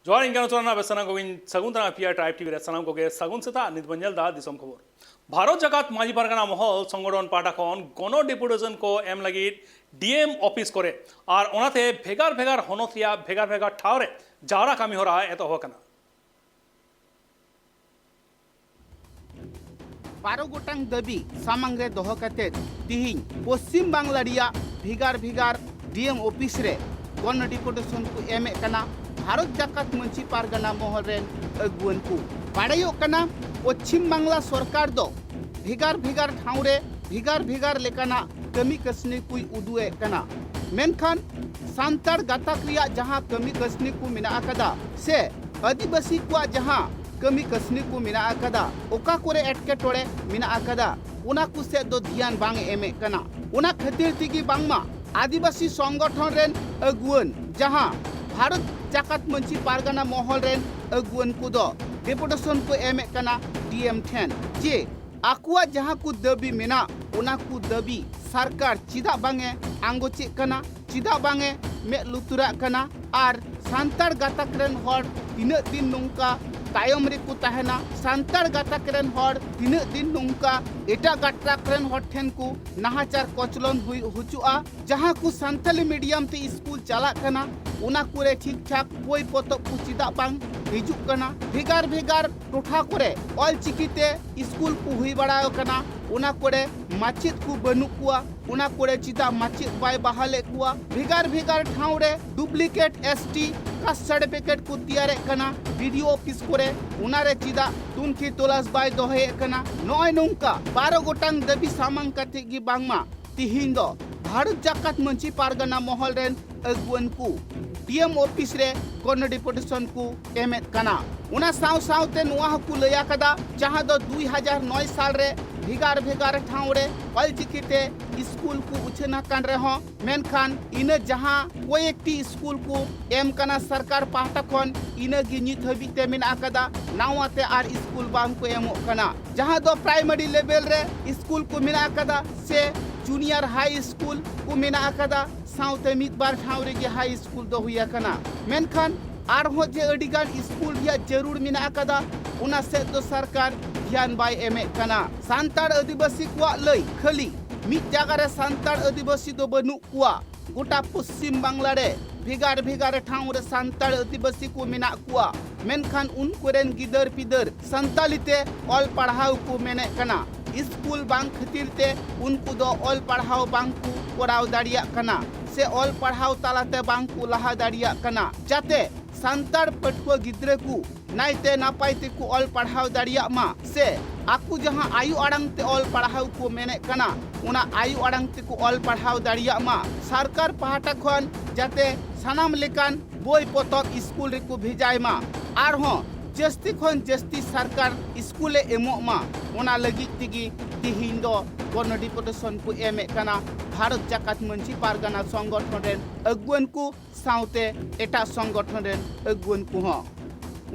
जोहार इंगानो चोरना बेसना गोविंद सगुन तना पिया ट्राइब टीवी रे सनाम कोगे सगुन सेता निदबंजल दा दिसम खबर भारत जगत माजी पारगाना महल संगठन पाटा खन गण डेपुटेशन को एम लगित डीएम ऑफिस करे और ओनाते भेगार भेगार हनत रिया भेगार भेगार ठाव रे जावरा कामी होरा एतो होकना 12 गोटांग दाबी सामांग रे दोहो काते तिहिं पश्चिम बांग्ला रिया भिगार भिगार डीएम ऑफिस रे गण डेपुटेशन को एमे कना भारत जाकात मंची पारगाना महल रेन अगुवन को बाड़ायो कना पश्चिम बांग्ला सरकार दो भिगार भिगार ठाव रे भिगार भिगार लेकाना कमी कसनी कुई उदुए कना मेनखान सांतार गाताक रिया जहां कमी कसनी को मिना आकदा से आदिवासी को जहां कमी कसनी को मिना आकदा ओका कोरे एटके टोड़े मिना आकदा उना को से दो ध्यान बांग एमे कना उना खातिर तिगी बांगमा आदिवासी संगठन रेन अगुवन जहां भारत जाकात मंची पारगाना महल रेन अगुवन को दो डेपुटेशन को एमे कना डीएम ठेन जे आकुआ जहां को दबी मेना उना को दबी सरकार चिदा बांगे आंगोचे कना चिदा बांगे मे लुतुरा कना आर सांतार गाताक रेन हर तिना दिन नोंका तायम रे को तहना सांतार गाताक रेन हर तिना दिन नोंका एटा गाताक रेन हर ठेन को नाहाचार कचलन हुई हुचुआ जहां को सांताली मीडियम ते स्कूल चला कना उना कोरे ठीक ठाक कोई पोतब को चिदा बांग हिजुक कना भेगार भेगार टोठा कोरे ऑल चिकीते स्कूल को हुई बड़ा कना उना कोरे माचित को बनु कुआ उना कोरे चिदा माचित बाय बहाले कुआ भेगार भेगार ठाव रे डुप्लीकेट एसटी का सर्टिफिकेट को तैयार कना वीडियो ऑफिस कोरे उना रे चिदा तुनकी तलाश बाय दोहे कना नय नोंका 12 गोटांग दाबी सामांग काते गी बांगमा तिहिं दो भारत जाकात मंची पारगाना महल रेन अगुवन को डीएम ऑफिस रे गण डेपुटेशन को एमेत कना उना साव सावते नुआ को लया कदा जहां दो 2009 साल रे भिगार भिगार ठाव रे ऑलचिकीते स्कूल को उछना कान रे हो मेनखान इन जहां कोई एकटी स्कूल को एम कना सरकार पाहटा खन इन गी नित हबिते मेना कदा नावाते आर स्कूल बांग को एमो कना जहां दो प्राइमरी लेवल रे स्कूल को मेना कदा से जूनियर हाई स्कूल को मेना कदा साउते मित बार ठाव रे हाई स्कूल दो हुया कना मेनखान आर हो जे अडिगान स्कूल रिया जरूर मेना कदा उना से दो सरकार ध्यान बाय एमे कना सांतार आदिवासी को लई खाली मित जागा रे सांतार आदिवासी दो बनु कुआ गोटा पश्चिम बांग्ला रे भेगार भेगार ठाव रे सांतार आदिवासी को मेना कुआ मेनखान उन कोरेन गिदर पिदर संतालीते ऑल पढ़ाव को मेने कना स्कूल बांग खातिर ते उनको दो ऑल पढ़ाव बांग को कोराव दाड़िया कना से ऑल पढ़ाव तालाते बांग को लहा दाड़िया कना जाते सांतार पटुआ गिद्रे को नाइते नापाइते को ऑल पढ़ाव दाड़िया मा से आकु जहां आयु आड़ंग ते ऑल पढ़ाव को मेने कना उना आयु आड़ंग ते को ऑल पढ़ाव दाड़िया मा सरकार पाहटा खन जाते सानाम लेकान बोई पोतब स्कूल रे को भेजाय मा आर हो जस्ती खन जस्ती सरकार स्कूले एमो मा ओना लगी तिगी तिहिं दो गण डेपुटेशन को एमे कना भारत जाकात मंची पारगाना संगठन रेन अगुवन को साउते एटा संगठन रेन अगुवन को हो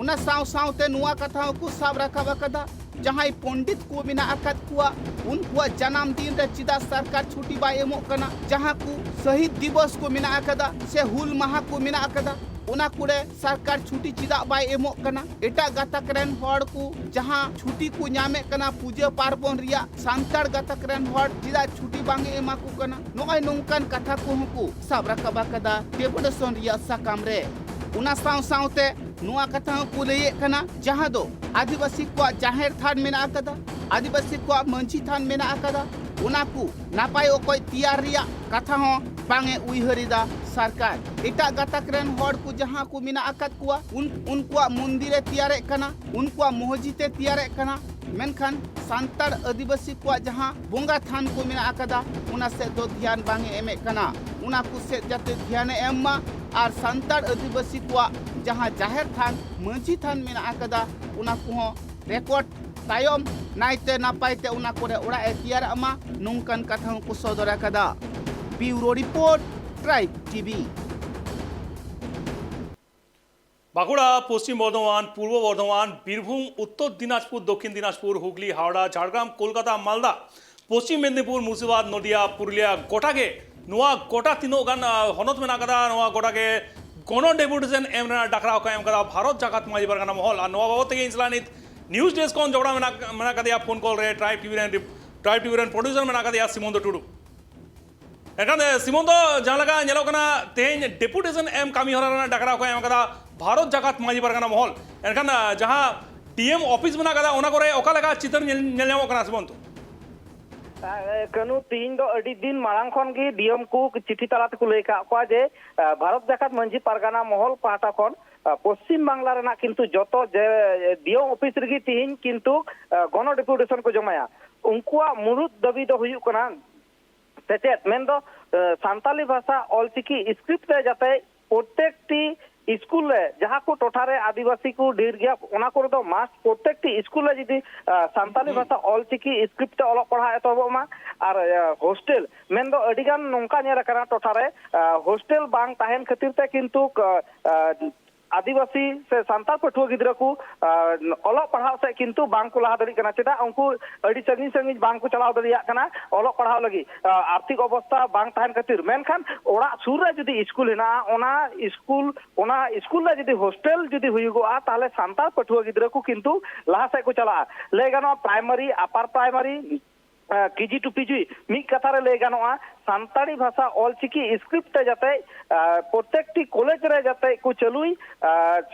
उना साव सावते नुआ कथा को साब राखा कदा जहां पंडित को बिना आकात कुआ उनको जन्म दिन रे चिदा सरकार छुट्टी बा एमो कना जहां को शहीद दिवस को मिना आकदा से हुल माह को मिना आकदा उना कुरे सरकार छुट्टी चिदा बाय एमो कना एटा गातक रेन हड़ को जहां छुट्टी को न्यामे कना पूजा पार्बन रिया सांतार गातक रेन हड़ चिदा छुट्टी बांगे एमा को कना नोय नोंकान कथा को हको साब राखा कदा डेपुटेशन रिया साकाम रे उना साव सावते नुआ कथा को लये कना जहां दो आदिवासी को जाहेर थान मेना कदा आदिवासी को मंची थान मेना कदा उना को नापाय ओकोय तियार रिया कथा हो बांगे उइहरिदा सरकार एटा गातक रेन हड़ को जहां को मेना आकात कुआ उनको मंदिरे तियारे कना उनको मस्जिदे तियारे कना मेनखान सांतार आदिवासी को जहां बोंगा थान को मेना आकदा उना से दो ध्यान बांगे एमे कना उना को से जाते ध्यान एम्मा और सांतार आदिवासी को जहां जाहेर थान मंची थान मेना आकदा उना को रेकॉर्ड तायम नाइते नापाइते उना कोरे ओड़ा एतियार अमा नोंकान कथा को सदरा कदा bureau report tribe TV Bankura Paschim Bardhaman Purba Bardhaman Birbhum Uttar Dinajpur दक्षिण दिनाजपुर हुगली हावड़ा झाड़ग्राम कोलकाता मालदा पश्चिम मेदिनीपुर मुर्शिदाबाद नदिया पुरुलिया गोटा के गोटा तीनों गान हनत में गोटा के गण डेपुटेशन एम डाकरा को एम कदा भारत जाकात माजी परगना महल और नवा बाबत इंसला नित न्यूज डेस्क को जोड़ा मेना कदिया फोन कॉल रे ट्राइब टीवी रेन प्रोड्यूसर मेना कदिया सिमोंदो टुडू एखान सिमोंदो जहां लगा नेलोकना तेज डेपुटेशन एम कामी हरा डाकरा को एम कदा भारत जाकात माजी परगना महल एखान जहां डीएम ऑफिस मेना कदा ओना करे ओका लगा चित्र नेल ᱧᱟᱢᱚᱜ ᱠᱟᱱᱟ सिमोंदो कनु तीन दो अड़ी दिन मांग खन की डीएम को चिठी तलाते को लेका को जे भारत जाकात मंझी पारगाना महल पाटा खन पश्चिम बांगला रेना किंतु जतो जे डीएम ऑफिस रगी तीन किंतु गण डेपुटेशन को जमाया उनकुआ मुरुद दबी दो हुयु कना सेचेत मेन दो सांताली भाषा ऑलचिकी स्क्रिप्ट रे जाते प्रत्येकटी स्कूल जहाँ को टोठारे आदिवासी को ढेर गया ओना को दो मास प्रत्येकटी स्कूल जदि सांताली भाषा ऑलचिकी स्क्रिप्ट ऑल पढ़ा एतोबमा और हॉस्टल मेन दो अडिगान नोंका नेल कना टोठारे हॉस्टल बांग ताहेन खातिर ते किंतु आदिवासी से सांताल पठुआ गिद्रा को ऑल पढ़ाव से किंतु बांग को लहा दड़ी कना चेदा उनको अड़ी संगी संगी बांग को चलाव दड़िया कना ऑल पढ़ाव लगी आर्थिक अवस्था बांग ताहन खातिर मेनखान ओड़ा सुर रे जदी स्कूल हेना ओना स्कूल रे जदी हॉस्टल जदी हुयुगोआ ताले सांताल पठुआ गिद्रा को किंतु लहा से को चला ले गानो primary upper primary KG to PG मिक कथा रे ले गानोआ सांताली भाषा ऑलचिकी स्क्रिप्ट जाते प्रत्येकटी कॉलेज रे जाते को चलुई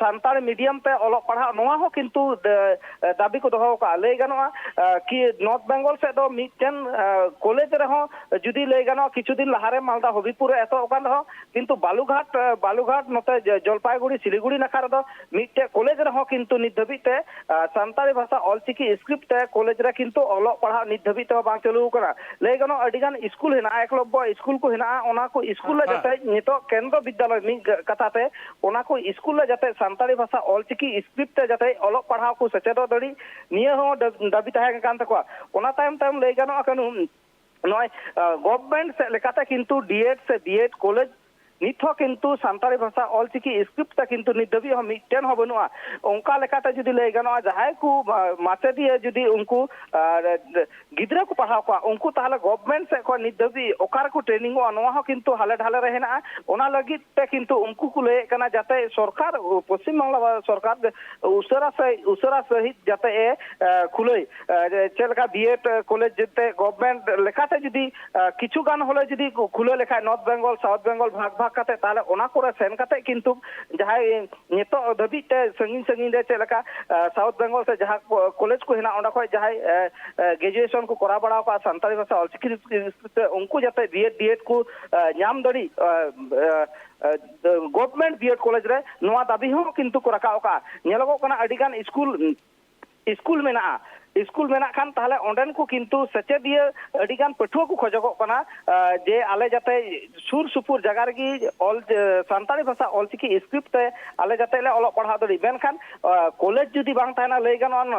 सांताली मीडियम पे ऑल पढ़ा नोआ हो किंतु दाबी को दोहो का ले गानोआ कि नॉर्थ बेंगल से दो मिटन कॉलेज रे हो जुदी ले गानो किछु दिन लहारे मालदा हबीपुर एतो ओकान हो किंतु बालुघाट नते जलपाईगुड़ी सिलीगुड़ी नखा रे दो मिटे कॉलेज रे हो किंतु नित धबिते सांताली भाषा ऑलचिकी स्क्रिप्ट कॉलेज रे किंतु ऑल पढ़ा नित धबिते बांग चलु करा ले गानो अडिगान स्कूल हेना स्कूल को हेना ओना को स्कूल जाते नितो केंद्र विद्यालय मी कथाते ओना को स्कूल जाते सांताली भाषा ऑलचिकी स्क्रिप्ट जाते ऑल पढ़ाव को सचेतो दड़ी निये हो दाबी ताहे कान तको ओना टाइम ले गानो कनु नय गवर्नमेंट से लेकाते किंतु डीएड से बीएड कॉलेज नित किंतु सांताली भाषा ऑलचिकी स्क्रिप्ट किंतु नित दबी हो मिटन हो बनुआ ओंका लेकाते जुदी ले गानो जहाय को माचेदी जुदी उनको गिद्रा को पढ़ाव को उनको ताहले गवर्नमेंट से को नित दबी ओकार को ट्रेनिंग अनवा हो किंतु हाले ढाले रहना ओना लगित ते किंतु उनको को ले कना जाते सरकार पश्चिम बांग्ला सरकार उसरा सहित जाते खुले चेलका बीएड कॉलेज जते गवर्नमेंट लेखाते जुदी किछु गान होले जुदी खुले लेखा नॉर्थ बेंगल साउथ बेंगल भाग कते ताले ओना कोरे सेन कते किंतु जहाय नितो धबी ते संगीन रे चेलका साउथ बेंगल से जहां कॉलेज को हेना ओंडा खय जहाय ग्रेजुएशन को करा बड़ा का सांताली भाषा ऑलचिकी उनको जाते बीएड डीएड को नाम दड़ी गवर्नमेंट बीएड कॉलेज रे नोआ दाबी हो किंतु को रखा का नेलगो कना अडिगान स्कूल मेना स्कूल मेना खान ताहले ओंडेन को किंतु सचेदिया अडिगान पठुआ को खोजगो कना जे आले जाते सुर सुपुर जगह रगी ऑल सांताली भाषा ऑलचिकी स्क्रिप्ट आले जाते ले ऑल पढ़ा दड़ी मेनखान कॉलेज जुदी बांग ताहना ले गान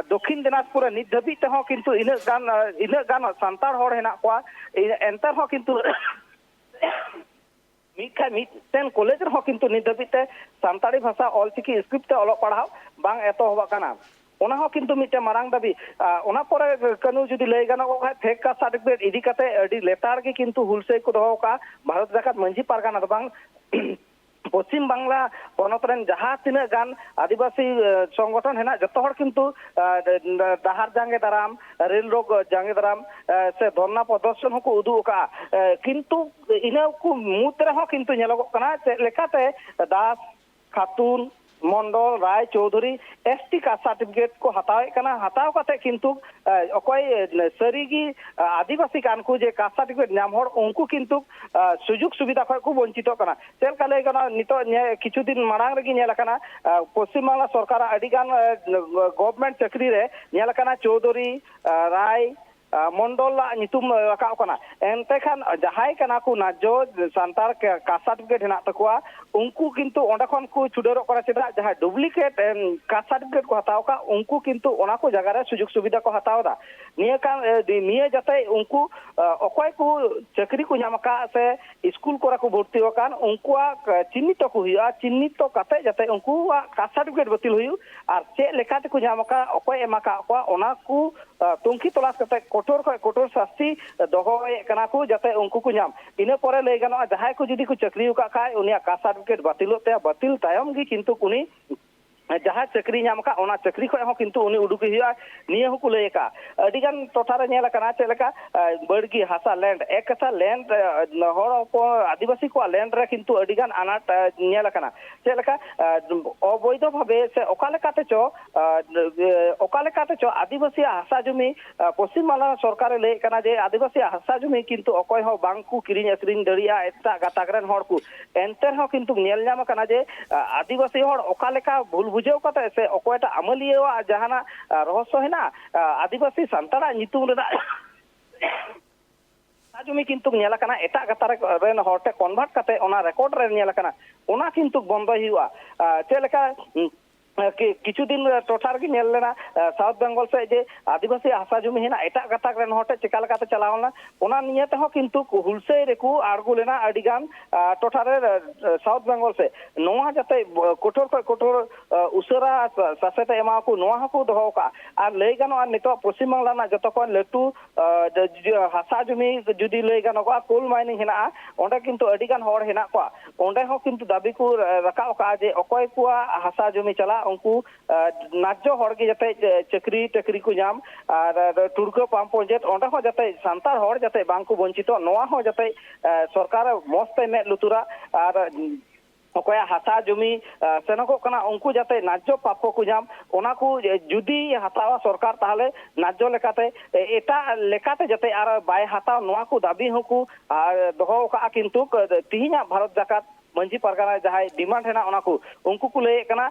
दक्षिण दिनाजपुर नित धबी ते हो किंतु इन गान सांतार होड़ हेना को एंतर हो किंतु मिटन कॉलेज रे हो किंतु नित धबी ते सांताली भाषा ऑलचिकी स्क्रिप्ट ऑल पढ़ाव बांग एतो होबा कना ओना हो किंतु मिटे मारांग दाबी ओना परे कनु जुदी ले गानो को फेक का सर्टिफिकेट इदी कते अडी लेटार के किंतु हुलसे को दोहो का भारत जाकात मंझी पारगाना बांग पश्चिम बांग्ला पनतरेन जहाँ तीना गान आदिवासी संगठन हेना जतो हर किंतु दाहार जांगे दाराम रेल रोग जांगे दाराम से धरना प्रदर्शन को उदू का किंतु इना को मुद्रे हो किंतु नेलोग कना लेकाते दास खातून मंडल राय चौधरी एसटी का सर्टिफिकेट को हताव कते किंतु अकोय सरीगी आदिवासी कान को जे कास्ट सर्टिफिकेट नाम हर उनको किंतु सुजुग सुविधा खय को वंचित कना चेल काले गना नितो किछु दिन मांग रगी नेल कना पश्चिम बांग्ला सरकार अडिगान गवर्नमेंट चाकरी रे नेल कना चौधरी राय मंडल नितुम रखा कना एनते खान जहाय कना को नाजो सांतार कास्ट सर्टिफिकेट हेना तकुआ उनको किंतु ओंडा खन को छुडरो करा चेदा जहां डुप्लीकेट कास्ट सर्टिफिकेट को हताव का उनको किंतु ओना को जगह रे सुजुग सुविधा को हताव दा निये जाते उनको अकोय को चाकरी को नामका से स्कूल कोरा को भर्ती होकान उनको चिन्हित को हुआ चिन्हित कते जाते उनको कास्ट सर्टिफिकेट बतिल हुई और चे लेखाते को नामका अकोय एमाका को ओना को तुंखी तलाश कते कोठोर खय कोठोर शास्ति दोहोए कना को जाते उनको को नाम इन परे लय गानो जहां को जुदी को चाकरी का खाय उनिया कास्ट सर्टिफिकेट बातिलोते बातिल तायम गी किंतु उनी जहाँ चाकरी नाम का ओना चाकरी खय हो किंतु उनी उडुक हिया निया हुकु लय का अडिगान टोठारे नेला कना चेलका बड़गी हासा लैंड एक कथा लैंड हर को आदिवासी को लैंड रे किंतु अडिगान अनाट नेला कना चेलका अवैध भावे से ओकालेकाते चो आदिवासी हासा जमी पश्चिम बांग्ला सरकार लय कना जे आदिवासी हासा जमी किंतु अकय हो बांकु किरिंग अक्रिंग दरिया एता गातागरेन हर को एंटर हो किंतु नेल नाम कना जे आदिवासी हर ओकालेका भूल बुझेव कते से अकयटा अमलिया जहाना रहस्य हेना आदिवासी संताड़ा नितुम रेना जमी किंतु नेला कना एटा गातार रेन हरटे कन्वर्ट कते ओना रेकॉर्ड रे नेला कना ओना किंतु बंद हुआ चेलका किछु दिन टोठार की नेल लेना साउथ बेंगल से जे आदिवासी हासा जमी हेना एटा गाताक रेन हटे चिका लेकाते चलावना ओना नियते हो किंतु हुलसे रेकु आड़गु लेना अडिगान टोठारे साउथ बेंगल से नोआ जाते कोठोर उसरा सासेते एमा को नोआ को दोहो का आर लय गानो आर नितो पश्चिम बांग्ला ना जतो को लेटू हासा जमी जुदी लय गानो को कोल माइनिंग हेना ओंडे किंतु अडिगान हर हेना को ओंडे हो किंतु दाबी को रकाव का जे अकय को हासा जमी चला उनको नाजो हर के जाते चाकरी टकरी को नाम और टुरको पाम पंचायत ओंडे हो जाते सांतार हर जाते बांको वंचित नोआ हो जाते सरकार मस्ते में लुतुरा और अकया हासा जमी सेनको कना उनको जाते नाजो प्राप्य को नाम ओना को जुदी हतावा सरकार ताहले नाजो लेकाते एटा लेकाते जाते आर बाय हताव नोआ को दाबी होकु दोहो का किंतु तिहिना भारत जाकात मंजी परगाना जहां डिमांड है ना ओना को उनको को लय कना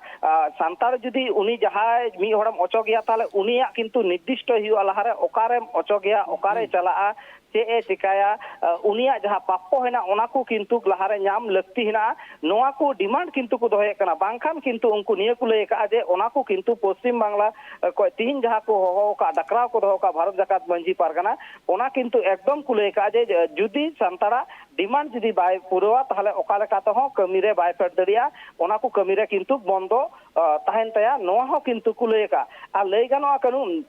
सांतार जुदी उनी जहां मी हरम अचो गया ताले उनिया किंतु निर्दिष्ट हियो लहारे ओकारे अचो गया ओकारे चला चे ए चिकाया उनिया जहां पाप्पो है ना ओना को किंतु लहारे नाम लगती है ना नोआ को डिमांड किंतु को दोहे कना बांखान किंतु उनको निये को लय का जे ओना को किंतु पश्चिम बांग्ला को तीन जहां को हो का डकराव को दोहो का भारत जाकात मंजी परगाना ओना किंतु एकदम को लय का जे जुदी सांतारा डिमांड जुदी बाय पुरवा ताहले ओका लेका तो कमी रे बाय फेट दरिया ओना को कमी रे किंतु बंदो ताहेन तया नोआ हो किंतु को लय का आ लय गानो कानून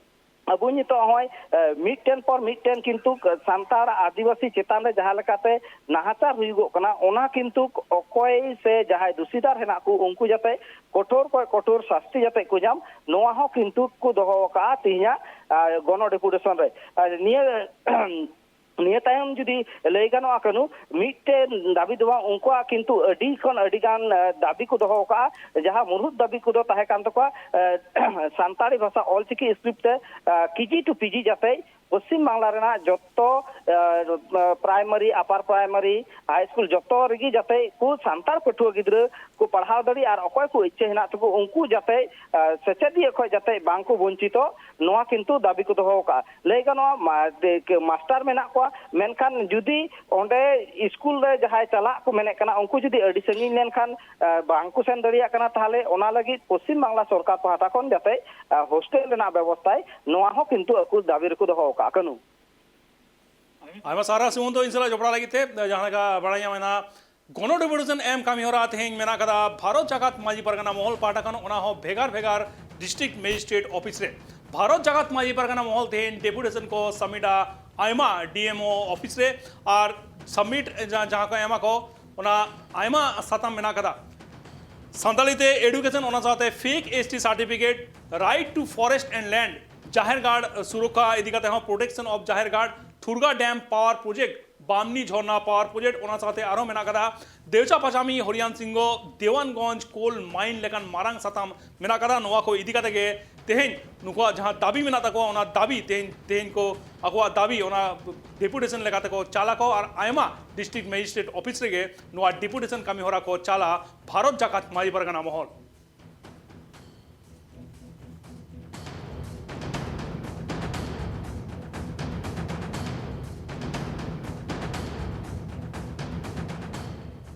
अब नितो होय मिटटेन पर मिटटेन किंतु सांतार आदिवासी चेतान रे जहां लेकाते नाहाचार हुइगो कना ओना किंतु अकय से जहां दोषीदार हेना को उनको जाते कठोर शास्ति जाते को जाम नोआ हो किंतु को दोहो का तिहिया गण डेपुटेशन रे निये तायम जुदी लय गानो कानू मिटटे दाबी दवा उनको किंतु अडी खन अडीगान दाबी को दोहो का जहां मुरुद दाबी को दो ताहे कान तको सांताड़ी भाषा Ol Chiki script KG to PG जाते पश्चिम बांग्ला रेना जत्तो primary upper primary high school जत्तो रेगी जाते को सांतार पठुआ गिद्रा को पढ़ाव दड़ी और अकय को इच्छा हेना तको उनको जाते सेचेदिया खय जाते बांको वंचितो नोआ किंतु दाबी को दोहो का लय गानो मास्टर मेना को मेनखान जुदी ओंडे स्कूल रे जहां चला को मेने कना उनको जुदी अडी संगी लेनखान बांको सेन दरिया कना ताहले ओना लगी पश्चिम बांग्ला सरकार पहाटा कोन जाते हॉस्टेल रेना व्यवस्था नोआ हो किंतु अकु दाबी रे को दोहो का कानू आयमा सारा सुमंतो इनसला जोपड़ा लगी थे जहां का बड़ाया मैना गण डेपुटेशन एम कामी होरा तेहें मेना कदा भारत जाकात माजी परगना महल पाटा कन ओना हो भेगार भेगार डिस्ट्रिक्ट मजिस्ट्रेट ऑफिस रे भारत जाकात माजी परगना महल तेहें डेपुटेशन को सबमिटा आयमा डीएमओ ऑफिस रे और सबमिट जहां को एमा को ओना आयमा सातम मेना कदा संतालीते एडुकेशन ओना साथे fake ST certificate right to forest and land जाहिर गार्ड सुरक्षा इदिकाते हो प्रोटेक्शन ऑफ जाहिर गार्ड Turga dam power project Bamni Jharna power project ओना साथे आरो मेना कदा Deocha Pachami Harinsingha Dewanganj coal mine लेकान मारांग साताम मेना कदा नोआ को इदिकाते के तेहें नुको जहां दाबी मेना तको ओना दाबी तेहें को अगवा दाबी ओना डेपुटेशन लेकाते को चाला को और आयमा डिस्ट्रिक्ट मजिस्ट्रेट ऑफिस रे नोआ डेपुटेशन कामी होरा को चाला भारत जाकात माजी परगना महल